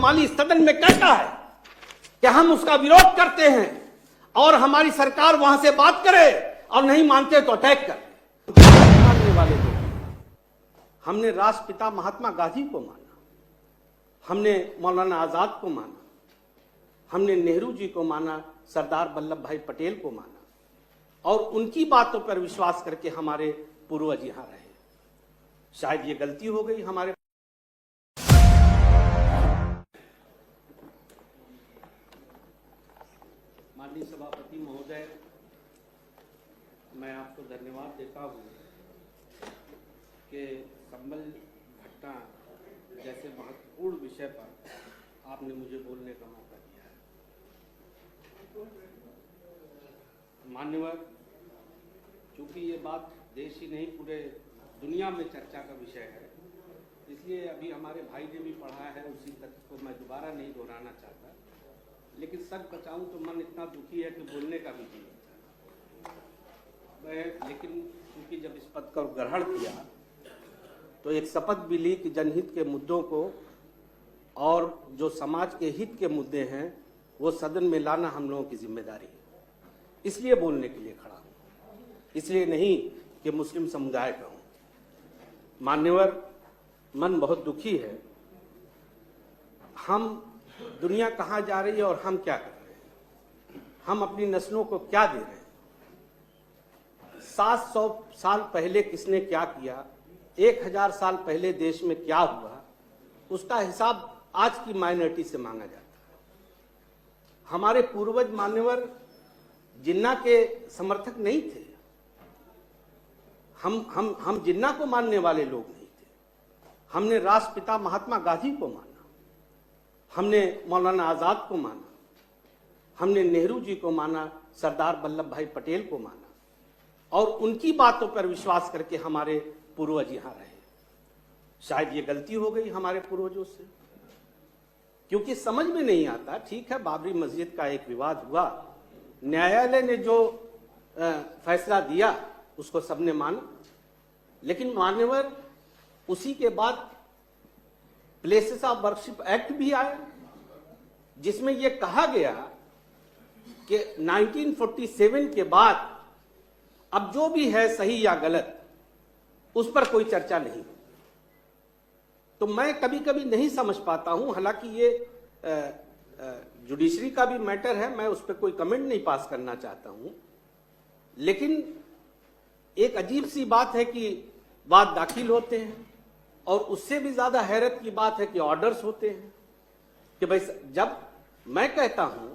माली सदन में कहता है कि हम उसका विरोध करते हैं और हमारी सरकार वहां से बात करे और नहीं मानते तो अटैक कर मानने वाले लोग। हमने राष्ट्रपिता महात्मा गांधी को माना, हमने मौलाना आजाद को माना, हमने नेहरू जी को माना, सरदार वल्लभ भाई पटेल को माना और उनकी बातों पर विश्वास करके हमारे पूर्वज यहां रहे। शायद ये गलती हो गई हमारे। माननीय सभापति महोदय, मैं आपको धन्यवाद देता हूं कि संबल घटना जैसे महत्वपूर्ण विषय पर आपने मुझे बोलने का मौका दिया है। मान्यवर, चूंकि ये बात देश ही नहीं पूरे दुनिया में चर्चा का विषय है, इसलिए अभी हमारे भाई ने भी पढ़ा है, उसी तथ्य को मैं दोबारा नहीं दोहराना चाहता, लेकिन सच बताऊं तो मन इतना दुखी है कि बोलने का भी जी नहीं। लेकिन क्योंकि जब इस पद का ग्रहण किया तो एक शपथ भी ली कि जनहित के मुद्दों को और जो समाज के हित के मुद्दे हैं वो सदन में लाना हम लोगों की जिम्मेदारी है। इसलिए बोलने के लिए खड़ा हूं, इसलिए नहीं कि मुस्लिम समुदाय का हूं। मान्यवर, मन बहुत दुखी है। हम दुनिया कहां जा रही है और हम क्या कर रहे हैं, हम अपनी नस्लों को क्या दे रहे हैं। 700 साल पहले किसने क्या किया, 1000 साल पहले देश में क्या हुआ, उसका हिसाब आज की माइनॉरिटी से मांगा जाता है। हमारे पूर्वज मान्यवर जिन्ना के समर्थक नहीं थे, हम जिन्ना को मानने वाले लोग नहीं थे। हमने राष्ट्रपिता महात्मा गांधी को माना, हमने मौलाना आजाद को माना, हमने नेहरू जी को माना, सरदार वल्लभ भाई पटेल को माना और उनकी बातों पर विश्वास करके हमारे पूर्वज यहां रहे। शायद ये गलती हो गई हमारे पूर्वजों से, क्योंकि समझ में नहीं आता। ठीक है, बाबरी मस्जिद का एक विवाद हुआ, न्यायालय ने जो फैसला दिया उसको सबने माना, लेकिन मान्यवर उसी के बाद प्लेसेस ऑफ वर्शिप एक्ट भी आया, जिसमें यह कहा गया कि 1947 के बाद अब जो भी है सही या गलत उस पर कोई चर्चा नहीं। तो मैं कभी कभी नहीं समझ पाता हूं, हालांकि ये जुडिशरी का भी मैटर है, मैं उस पर कोई कमेंट नहीं पास करना चाहता हूं, लेकिन एक अजीब सी बात है कि वाद दाखिल होते हैं और उससे भी ज्यादा हैरत की बात है कि ऑर्डर्स होते हैं। कि भाई जब मैं कहता हूं